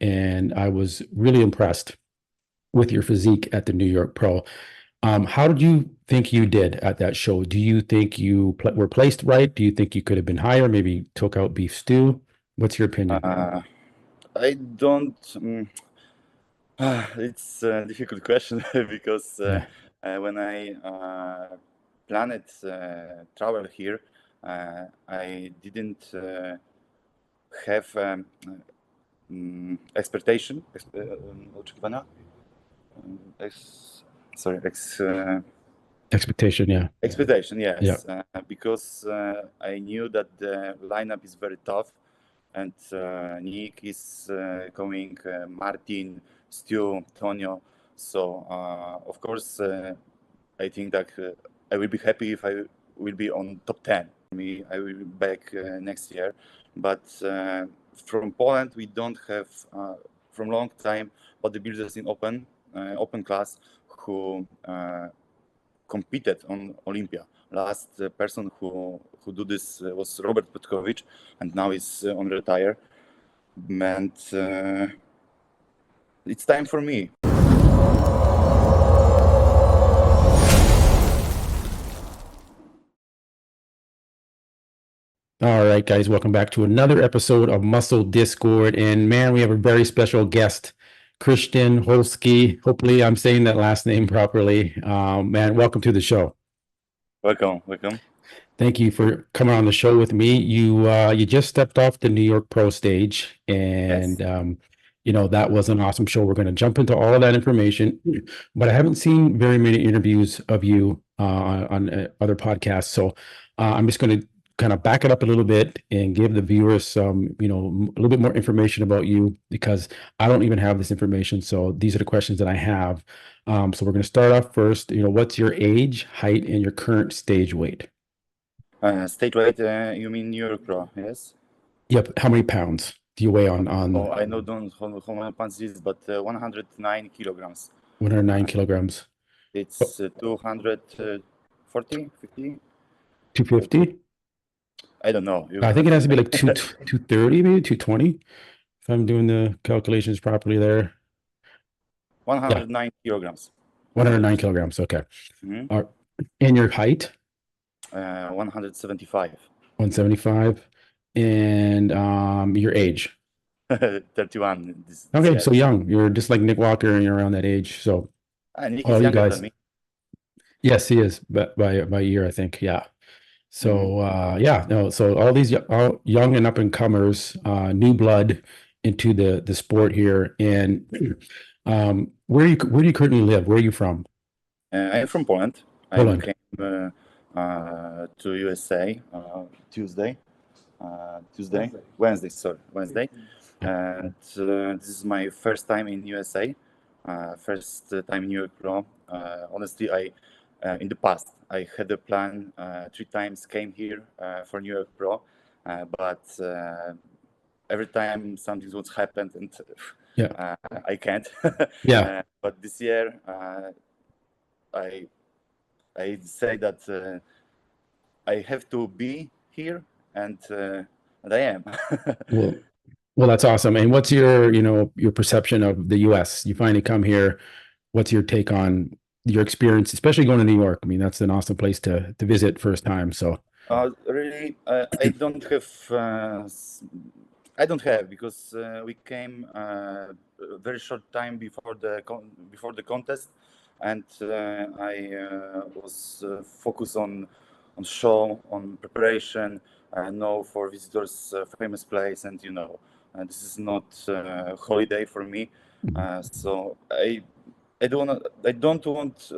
and I was really impressed with your physique at the New York Pro. How did you think you did at that show? Do you think you were placed right? Do you think you could have been higher? Maybe took out beef stew? What's your opinion? I don't. It's a difficult question because Yeah. when I planned travel here, I didn't have expectation. Oczekiwania? Sorry, Expectation, yeah. expectation. Yeah. Yes, because I knew that the lineup is very tough, and Nick is going, Martin, Stu, Tonio. So of course, I think that I will be happy if I will be on top 10. I will be back next year, but from Poland we don't have from long time bodybuilders in open class who competed on Olympia. Last person who do this was Robert Petkovich, and now he's on retire. And it's time for me. All right, guys, welcome back to another episode of Muscle Discord. And man, we have a very special guest, Krystian Wolski. Hopefully, I'm saying that last name properly. Man, welcome to the show. Welcome. Thank you for coming on the show with me. You just stepped off the New York Pro stage, and Yes. that was an awesome show. We're going to jump into all of that information, but I haven't seen very many interviews of you on other podcasts, so I'm just going to kind of back it up a little bit and give the viewers some, a little bit more information about you, because I don't even have this information. So these are the questions that I have. So we're going to start off first. What's your age, height, and your current stage weight? State weight, you mean New York Pro, yes? Yep. How many pounds do you weigh on? Oh, I know don't how many pounds it is, but 109 kilograms. 109 kilograms. It's 240, 50? 250? I don't know. I think it has to be like 230, maybe 220, if I'm doing the calculations properly there. 109 kilograms. 109 kilograms. Okay. Mm-hmm. And your height? 175. 175. And your age? 31. Okay, year. so young. You're just like Nick Walker, and you're around that age. So Nick all is you younger guys. than me. Yes, he is, but by a year, I think. Yeah. So so all these all young and up and comers, new blood into the sport here. And where do you currently live? Where are you from? I'm from Poland. Poland. I came to USA Wednesday. And this is my first time in USA, first time in New York Pro. Honestly, in the past I had a plan 3 times came here for New York Pro, but every time something was happened, and I can't. But this year I say that I have to be here, and I am. Well, that's awesome. And what's your your perception of the US? You finally come here. What's your take on your experience, especially going to New York? I mean, that's an awesome place to visit first time. So really, I don't have because we came a very short time before the contest, and I was focused on show, on preparation, for visitors famous place, and this is not holiday for me, so I don't want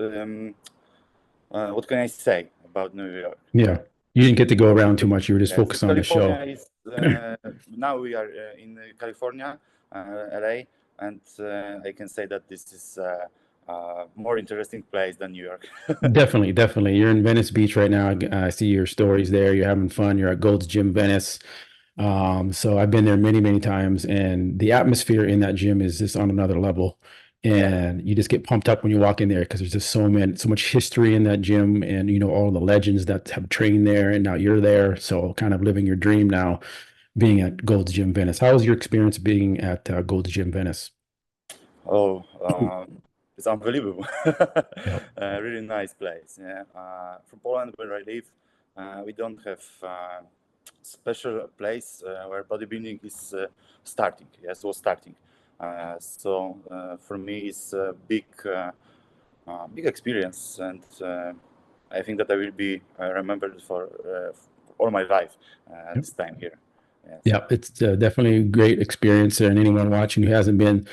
what can I say about New York? Yeah, you didn't get to go around too much. You were just focused on the show. Now we are in California, LA, and I can say that this is more interesting place than New York. Definitely. You're in Venice Beach right now. I see your stories there. You're having fun. You're at Gold Gym Venice. So I've been there many times, and the atmosphere in that gym is just on another level. And you just get pumped up when you walk in there, because there's just so much history in that gym, and all the legends that have trained there, and now you're there. So kind of living your dream now. being at Gold Gym Venice. How was your experience being at Gold Gym Venice? Oh, it's unbelievable. Yeah. Really nice place. Yeah. From Poland, where I live, we don't have special place where bodybuilding is starting. Yes, was starting. So for me, it's a big experience, and I think that I will be remembered for all my life this time here. Yes. Yeah, it's definitely a great experience. And anyone watching who hasn't been,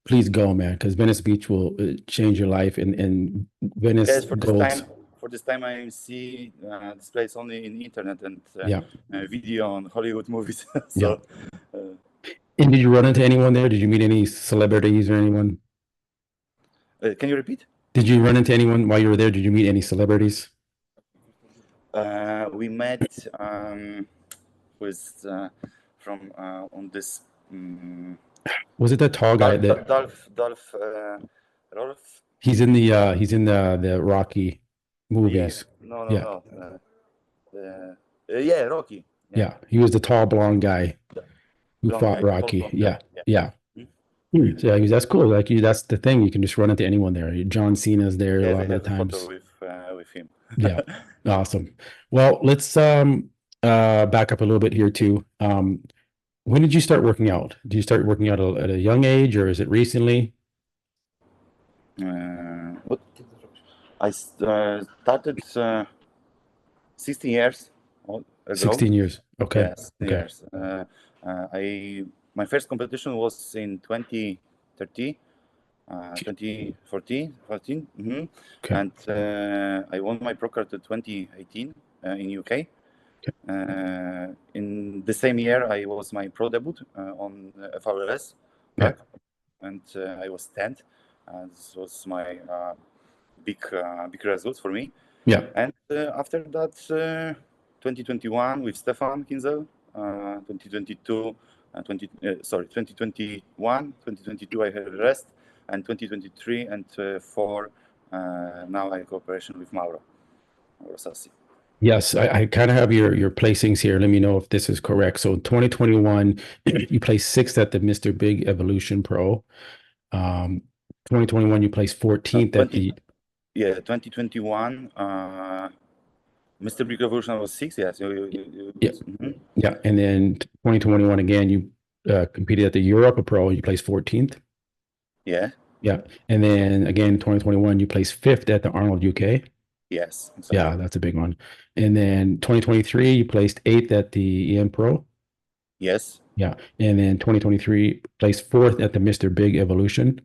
please go, man, because Venice Beach will change your life. And Venice Yes, Gold. for this time I see this place only in internet and Yeah. video on Hollywood movies. Yeah. So, uh, And did you run into anyone there? Did you meet any celebrities or anyone? can you repeat? Did you run into anyone while you were there? Did you meet any celebrities? We met with from on this Was it that tall guy that Rolf? he's in the Rocky movies? No, Yeah. yeah, Rocky. Yeah. He was the tall blonde guy who Blonde fought guy, tall Rocky. blonde Yeah. guy. Yeah. Hmm? So yeah, that's cool. Like you, that's the thing. You can just run into anyone there. John Cena's there a Yes, lot I of the have a photo times. with him. Yeah. Awesome. Well, let's back up a little bit here too. When did you start working out? Did you start working out at a young age, or is it recently? What? I started 16 years ago. 16 years. Okay. Yes, Okay. years. My first competition was in 2013, 2014, 14. Okay. And I won my pro card in 2018 in UK. In the same year, I was my pro debut on FRLS Yeah. track, and I was 10th. This was my big result for me. Yeah. And after that, 2021 with Stefan Kinzel, 2022, 2021, 2022 I had a rest, and 2023 and 4 now I cooperation with Mauro Sassi. Yes, I kind of have your placings here. Let me know if this is correct. So 2021, you placed sixth at the Mr. Big Evolution Pro. 2021, you placed 14th at the 2021. Mr. Big Evolution was 6. Yes. Yeah. Yeah, and then 2021 again, you competed at the Europa Pro. You placed 14th. Yeah. Yeah, and then again 2021, you placed fifth at the Arnold UK. Yes. Exactly. Yeah, that's a big one. And then 2023, you placed eighth at the EM Pro. Yes. Yeah, and then 2023, placed fourth at the Mr. Big Evolution.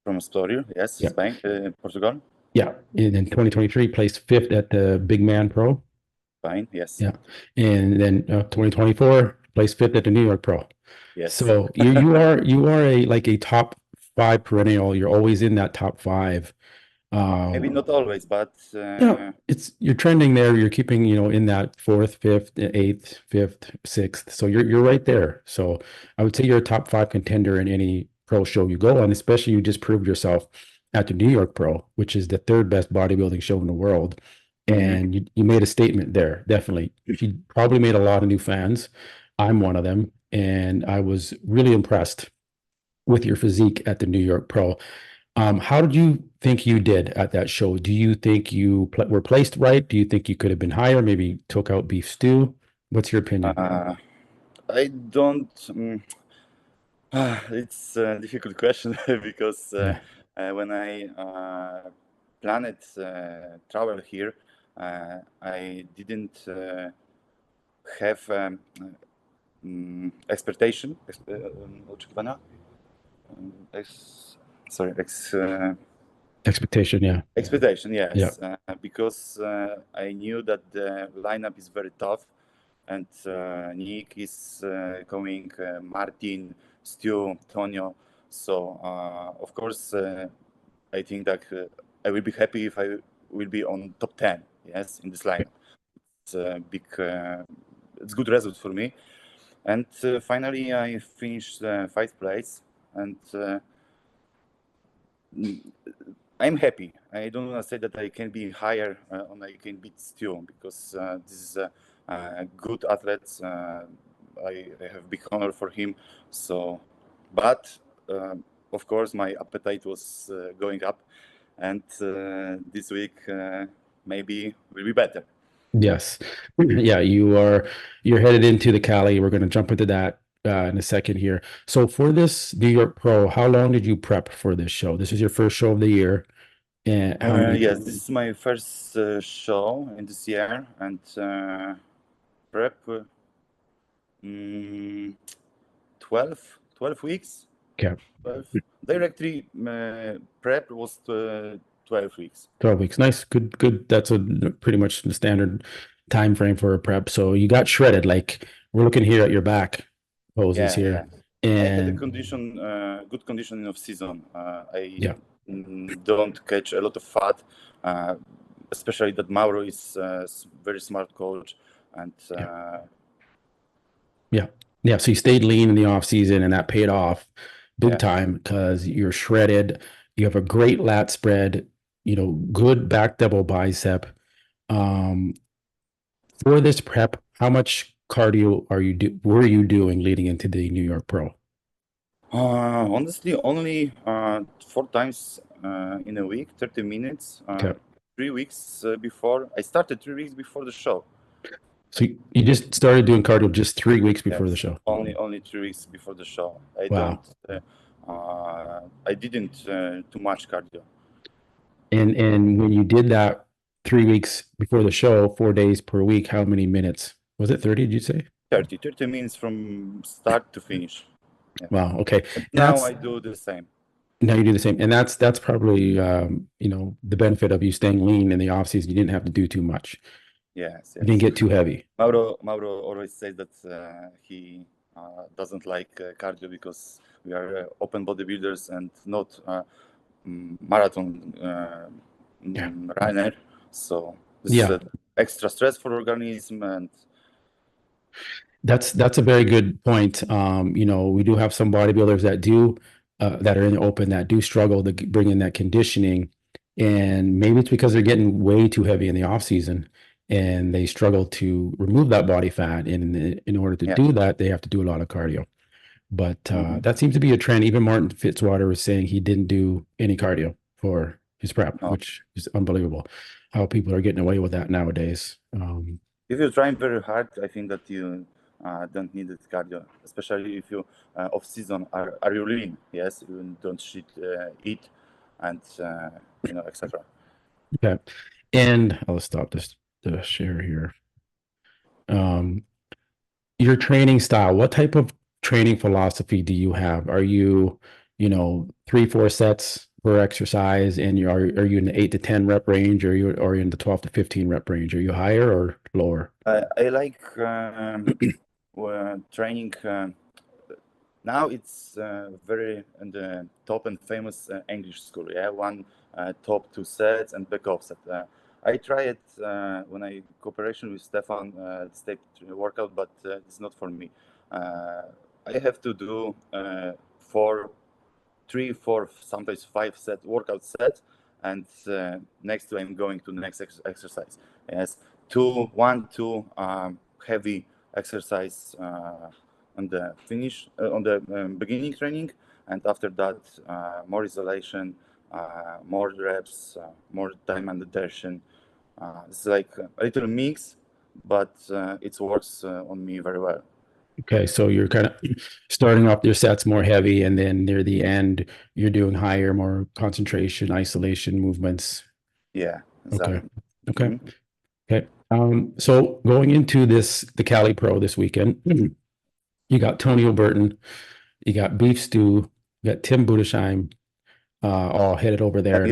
From Storio, yes, Yeah. Spain, Portugal. Yeah, and then 2023, placed fifth at the Big Man Pro. Spain, yes. Yeah, and then 2024, placed fifth at the New York Pro. Yes. So you are a like a top 5 perennial. You're always in that top 5. Maybe not always, but Yeah, you're trending there. You're keeping, in that 4th, 5th, 8th, 5th, 6th. So you're right there. So I would say you're a top 5 contender in any pro show you go on, especially you just proved yourself at the New York Pro, which is the 3rd best bodybuilding show in the world. And you made a statement there, definitely. You probably made a lot of new fans. I'm one of them. And I was really impressed with your physique at the New York Pro. How did you think you did at that show? Do you think you were placed right? Do you think you could have been higher? Maybe took out beef stew? What's your opinion? I don't. It's a difficult question because when I planned travel here, I didn't have expectation. Oczekiwania? Expectation, yeah. Expectation, yes. Yeah. Because I knew that the lineup is very tough, and Nick is coming, Martin, Stu, Tonio. So of course, I think that I will be happy if I will be on top 10. Yes, in this lineup. It's a big, it's good result for me. And finally, I finished 5th place, and I'm happy. I don't want to say that I can be higher and I can beat Stu, because this is a good athlete, I have big honor for him. So, but of course, my appetite was going up, and this week maybe will be better. Yes. Yeah, you're headed into the Cali. We're going to jump into that in a second here. So for this New York Pro, how long did you prep for this show? This is your first show of the year. And how many? Yes, this is my first show in this year, and prep 12 weeks. Okay. 12. Directly prep was 12 weeks. 12 weeks. Nice. Good. That's pretty much the standard time frame for a prep. So you got shredded. Like we're looking here at your back poses here. I had a And condition, good condition in off season. I yeah, don't catch a lot of fat, especially that Mauro is a very smart coach, and yeah. So you stayed lean in the off season and that paid off big Yeah. time because you're shredded. You have a great lat spread, good back double bicep. For this prep, how much cardio were you doing leading into the New York Pro? honestly, only 4 times in a week, 30 minutes. Okay. 3 weeks before. I started 3 weeks before the show. So you just started doing cardio just 3 weeks before the Yes, show. only 3 weeks before the show. Wow. I didn't too much cardio. And when you did that 3 weeks before the show, 4 days per week, how many minutes? Was it 30, did you say? 30 minutes from start to finish. Yeah. Wow. Okay. But now I do the same. Now you do the same. And that's probably, the benefit of you staying lean in the off season. You didn't have to do too much. Yes. You didn't get too heavy. Mauro always says that he doesn't like cardio because we are open bodybuilders and not marathon runner. So this is extra stress for organism, and that's a very good point. We do have some bodybuilders that are in the open that do struggle to bring in that conditioning, and maybe it's because they're getting way too heavy in the off season and they struggle to remove that body fat. And in order to do that, they have to do a lot of cardio. But that seems to be a trend. Even Martin Fitzwater was saying he didn't do any cardio for his prep, which is unbelievable how people are getting away with that nowadays. If you're trying very hard, I think that you don't need the cardio, especially if you off season are you lean? Yes, you don't eat, and etc. Okay, and I'll stop the share here. Your training style. What type of training philosophy do you have? Are you, 3-4 sets per exercise, and are you in the 8 to 10 rep range, or are you in the 12 to 15 rep range? Are you higher or lower? I like training. Now it's very in the top and famous English school. Yeah, one top 2 sets and back offset. I try it when I cooperation with Stefan step workout, but it's not for me. I have to do 3, 4, sometimes 5 set workout sets, and next I'm going to the next exercise. Yes, 1, 2 heavy exercise on the finish on the beginning training, and after that more isolation, more reps, more time under tension. It's like a little mix, but it works on me very well. Okay, so you're kind of starting off your sets more heavy, and then near the end, you're doing higher, more concentration, isolation movements. Yeah, exactly. Okay. Okay. So going into the Cali Pro this weekend, you got Tony O'Burton, you got Beef Stew, you got Tim Budesheim, all headed over there.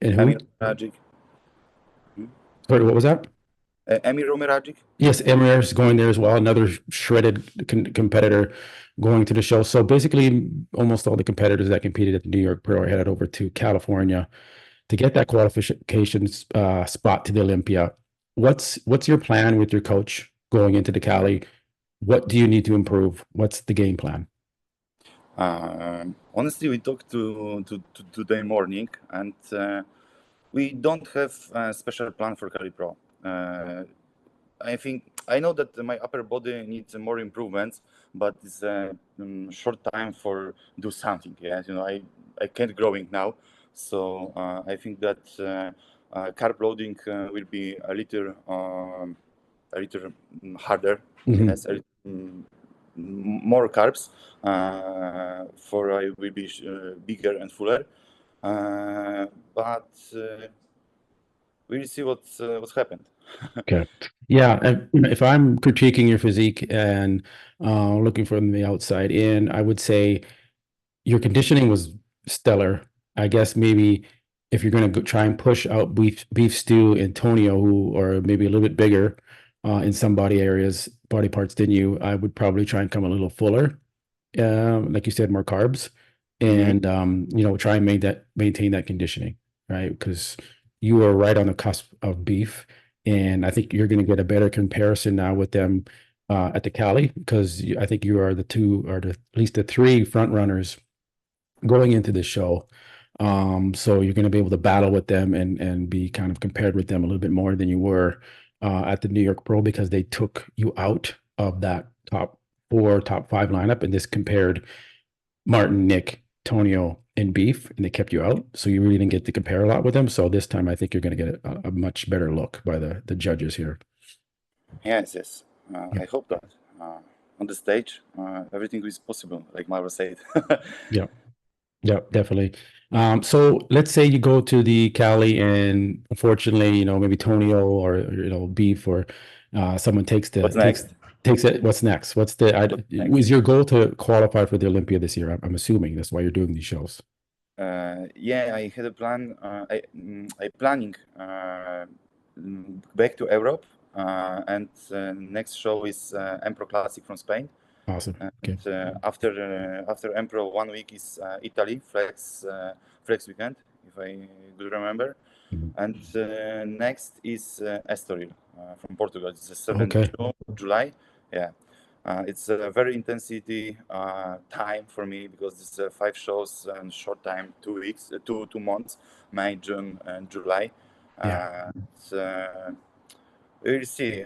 And who? Rajic. Sorry, what was that? Emir Romeragic. Yes, Emir is going there as well. Another shredded competitor going to the show. So basically, almost all the competitors that competed at the New York Pro are headed over to California to get that qualification spot to the Olympia. What's your plan with your coach going into the Cali? What do you need to improve? What's the game plan? Honestly, we talked to today morning, and we don't have a special plan for Cali Pro. I think I know that my upper body needs more improvements, but it's a short time for do something. Yes, you know, I can't growing now, so I think that carb loading will be a little harder. Yes, more carbs for I will be bigger and fuller, but we'll see what's happened. Okay. Yeah. And if I'm critiquing your physique and looking from the outside in, I would say your conditioning was stellar. I guess maybe if you're going to try and push out beef stew and Tonio, who are maybe a little bit bigger in some body parts than you, I would probably try and come a little fuller. Like you said, more carbs, and you know, try and maintain that conditioning, right? Because you are right on the cusp of beef, and I think you're going to get a better comparison now with them at the Cali, because I think you are the two, or at least the three front runners going into the show. So you're going to be able to battle with them and be kind of compared with them a little bit more than you were at the New York Pro, because they took you out of that top 4, top 5 lineup, and this compared Martin, Nick, Tonio, and Beef, and they kept you out. So you really didn't get to compare a lot with them. So this time I think you're going to get a much better look by the judges here. Yes. I hope that on the stage everything is possible, like Mara said. Yeah, definitely. So let's say you go to the Cali and unfortunately, you know, maybe Tonio or you know, Beef or someone takes What's next? Takes it. What's next? Was your goal to qualify for the Olympia this year? I'm assuming that's why you're doing these shows. Yeah, I had a plan. I planning back to Europe, and next show is Empro Classic from Spain. Awesome. Okay. And, after Empro, 1 week is Italy Flex weekend, if I do remember. And next is Estoril from Portugal. It's the 7th of July. Yeah. It's a very intensity time for me, because it's 5 shows in short time, 2 weeks, 2 months, May, June, and July. We'll see.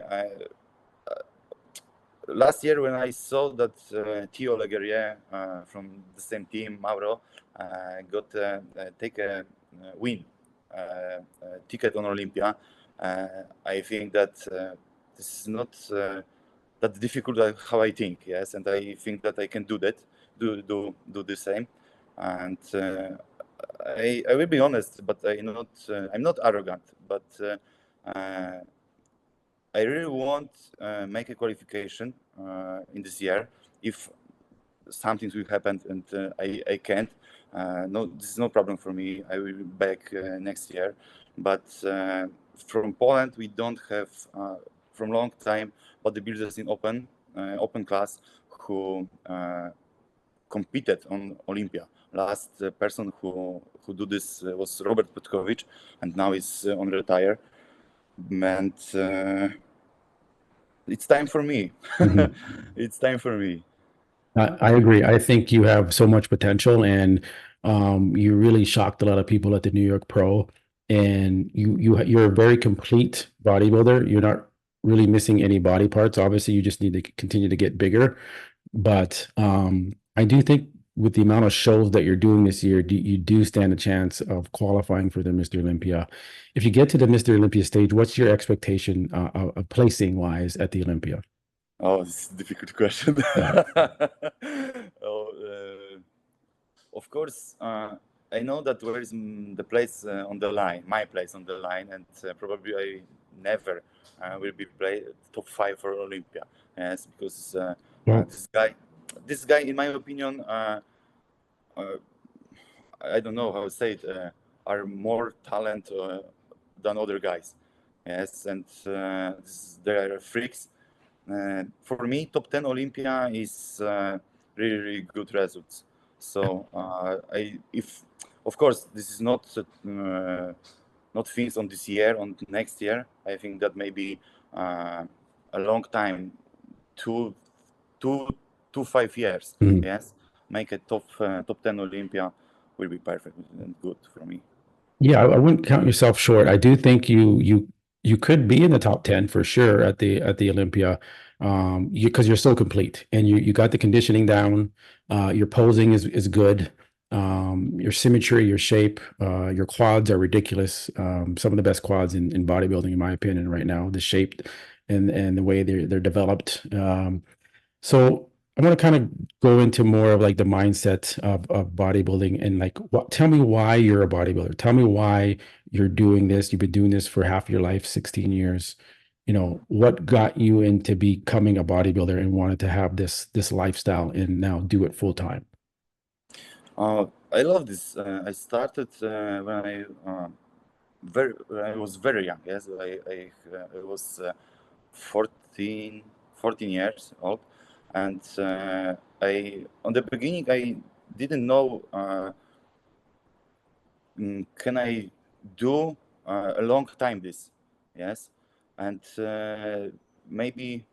Last year, when I saw that Theo Leguerrier from the same team, Mauro, got take a win ticket on Olympia, I think that this is not that difficult how I think. Yes, and I think that I can do that, do the same. And I will be honest, but I'm not arrogant, but I really want make a qualification in this year. If something will happen and I can't, no, this is no problem for me. I will be back next year. But from Poland, we don't have from long time bodybuilders in open class who competed on Olympia. Last person who do this was Robert Petkovich, and now he's on retire. And it's time for me. It's time for me. I agree. I think you have so much potential, and you really shocked a lot of people at the New York Pro. And you're a very complete bodybuilder. You're not really missing any body parts. Obviously, you just need to continue to get bigger. But I do think with the amount of shows that you're doing this year, you do stand a chance of qualifying for the Mr. Olympia. If you get to the Mr. Olympia stage, what's your expectation of placing wise at the Olympia? Oh, this is a difficult question. Of course, I know that where is the place on the line, my place on the line, and probably I never will be top 5 for Olympia. Yes, because this guy, in my opinion, I don't know how to say it, are more talent than other guys. Yes, and they are freaks. For me, top 10 Olympia is really, really good results. So if of course this is not things on this year, on next year. I think that maybe a long time, 5 years. Yes, make a top 10 Olympia will be perfect and good for me. Yeah, I wouldn't count yourself short. I do think you you could be in the top 10 for sure at the Olympia, because you're so complete and you got the conditioning down. Your posing is good. Your symmetry, your shape, your quads are ridiculous. Some of the best quads in bodybuilding, in my opinion, right now. The shape and the way they're developed. So I want to kind of go into more of like the mindset of bodybuilding and like what, tell me why you're a bodybuilder. Tell me why you're doing this. You've been doing this for half your life, 16 years. You know, what got you into becoming a bodybuilder and wanted to have this lifestyle and now do it full time? I love this. I started when I was very young. Yes, I was 14, 14 years old, and I on the beginning I didn't know can I do a long time this. Yes, and maybe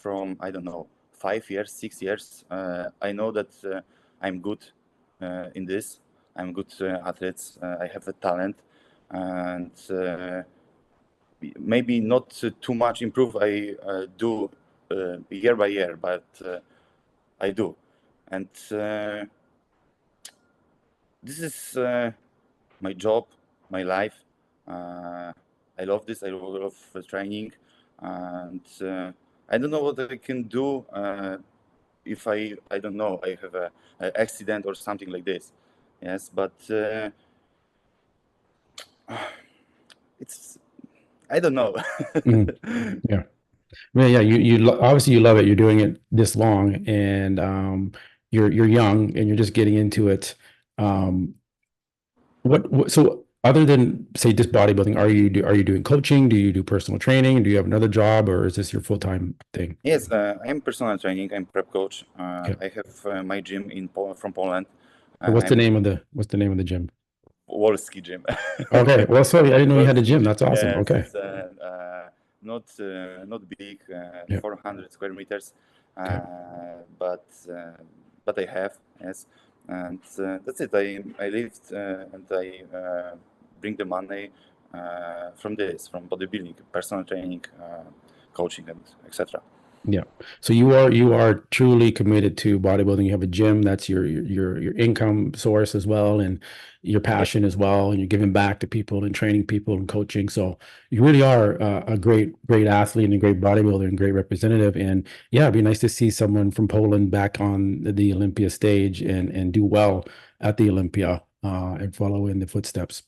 from I don't know 5 years, 6 years, I know that I'm good in this. I'm good athlete. I have a talent, and maybe not too much improve. I do year by year, but I do, and this is my job, my life. I love this. I love training, and I don't know what I can do if I don't know I have a accident or something like this. Yes, but it's I don't know. Yeah. Well, yeah, obviously you love it. You're doing it this long and you're young and you're just getting into it. Um, what so other than say just bodybuilding, are you doing coaching? Do you do personal training? Do you have another job or is this your full-time thing? Yes, I'm personal training. I'm prep coach. Okay. I have my gym in from Poland. What's the I'm name of the gym? Wolski gym. Okay. Well, sorry, I didn't know you had a Wolski. gym. That's awesome. Yes, Okay. it's not big, Yeah. 400 square meters, Okay. but I have, yes, and that's it. I lived and I bring the money from from bodybuilding, personal training, coaching, and etc. Yeah. So you are truly committed to bodybuilding. You have a gym, that's your income source as well, and your Yes. passion as well, and you're giving back to people and training people and coaching. So you really are a great athlete and a great bodybuilder and great representative. And yeah, it'd be nice to see someone from Poland back on the Olympia stage and do well at the Olympia and follow in the footsteps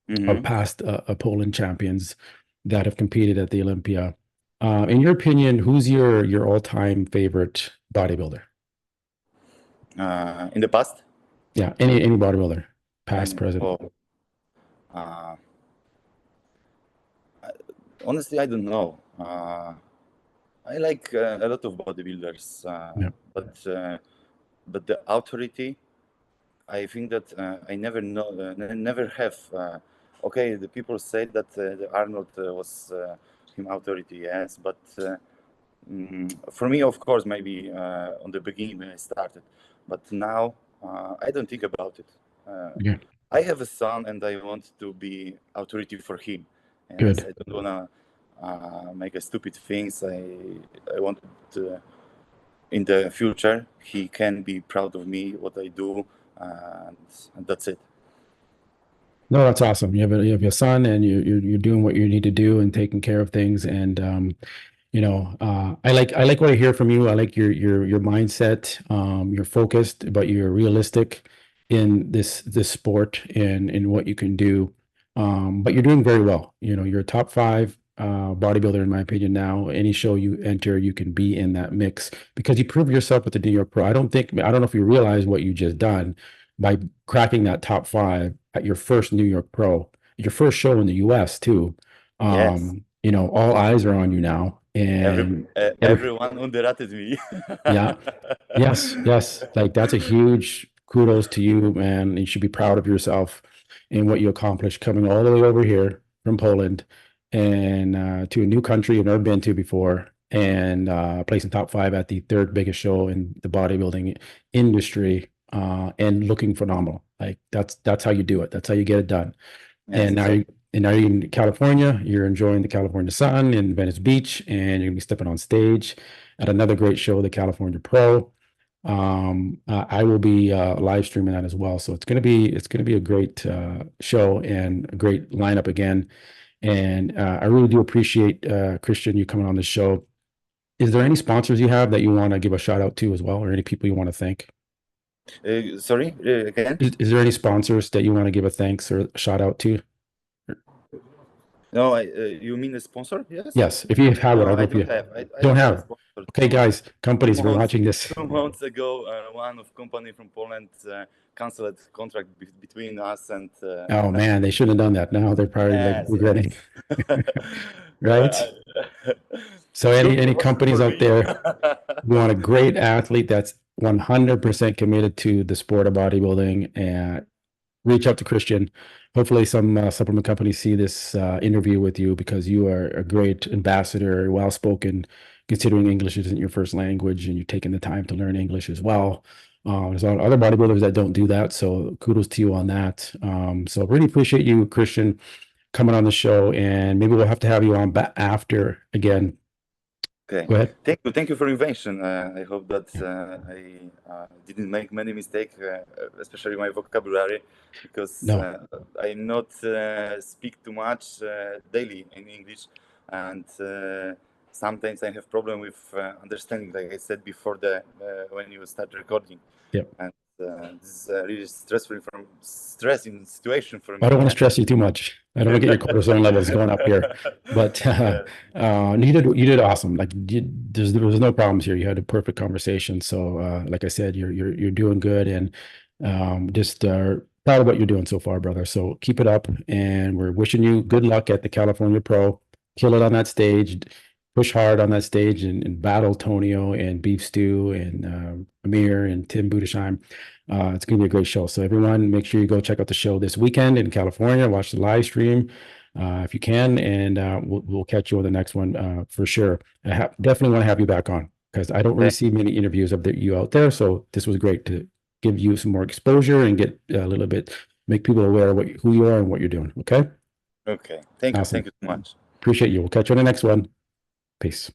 of Mm-hmm. past Poland champions that have competed at the Olympia. In your opinion, who's your all-time favorite bodybuilder? In the past, Yeah, any bodybuilder, past, and present. uh, honestly, I don't know. I like a lot of bodybuilders, Yeah, but the authority, I think that I never know, never have. Okay, the people say that the Arnold was him authority, yes, but for me, of course, maybe on the beginning when I started, but now I don't think about it. yeah, I have a son, and I want to be authority for him. Yes, good. I don't wanna make a stupid things. I want in the future he can be proud of me what I do, and that's it. No, that's awesome. You have your son, and you're doing what you need to do and taking care of things. And I like what I hear from you. I like your mindset. You're focused, but you're realistic in this sport and in what you can do. But you're doing very well. You know, you're a top five bodybuilder in my opinion now. Any show you enter, you can be in that mix because you prove yourself with the New York Pro. I don't know if you realize what you just done by cracking that top five at your first New York Pro, your first show in the US too. Yes, All eyes are on you now. every And every everyone underrated me. yeah, yes. Like that's a huge kudos to you, man. You should be proud of yourself and what you accomplished coming all the way over here from Poland and to a new country you've never been to before and placing top five at the third biggest show in the bodybuilding industry and looking phenomenal. Like that's how you do it. That's how you get it done. Yes, And now so And now you're in California, you're enjoying the California sun in Venice Beach, and you're gonna be stepping on stage at another great show, the California Pro. I will be live streaming that as well. So it's gonna be a great show and a great lineup again. And I really do appreciate Krystian, you coming on the show. Is there any sponsors you have that you want to give a shout out to as well, or any people you want to thank? Sorry, again? Is there any sponsors that you want to give a thanks or a shout out to? No, you mean the sponsor? Yes. Yes, if you have one, I don't know if you I don't have. a sponsor. Okay, guys, companies, if you're months- watching this. 2 months ago, one of company from Poland canceled contract between us and. Oh man, they shouldn't have done that. Now they're probably like regretting, right? So any companies out there, you want a great athlete that's 100% committed to the sport of bodybuilding, and reach out to Krystian. Hopefully some supplement companies see this interview with you, because you are a great ambassador, well-spoken, considering English isn't your first language, and you're taking the time to learn English as well. There's other bodybuilders that don't do that, so kudos to you on that. So really appreciate you, Krystian, coming on the show, and maybe we'll have to have you on after again. Okay. Go ahead. Thank you for invitation. I hope that I didn't make many mistakes, especially my vocabulary, because No. I not speak too much daily in English, and sometimes I have problem with understanding, like I said before, when you start recording. Yep. And this is really stressing situation for me. I don't want to stress you too much. I don't want to get your cortisol levels going up here. But you did awesome. Like there was no problems here. You had a perfect conversation. So like I said, you're doing good, and just proud of what you're doing so far, brother. So keep it up, and we're wishing you good luck at the California Pro. Kill it on that stage. Push hard on that stage, and battle Tonio and Beef Stew and Amir and Tim Budesheim. It's going to be a great show. So everyone, make sure you go check out the show this weekend in California. Watch the live stream if you can, and we'll catch you on the next one for sure. I definitely want to have you back on, because I don't really see many interviews of you out there. So this was great to give you some more exposure and get a little bit, make people aware of who you are and what you're doing. Okay. Okay. Thank you. Awesome. Thank you so much. Appreciate you. We'll catch you on the next one. Peace.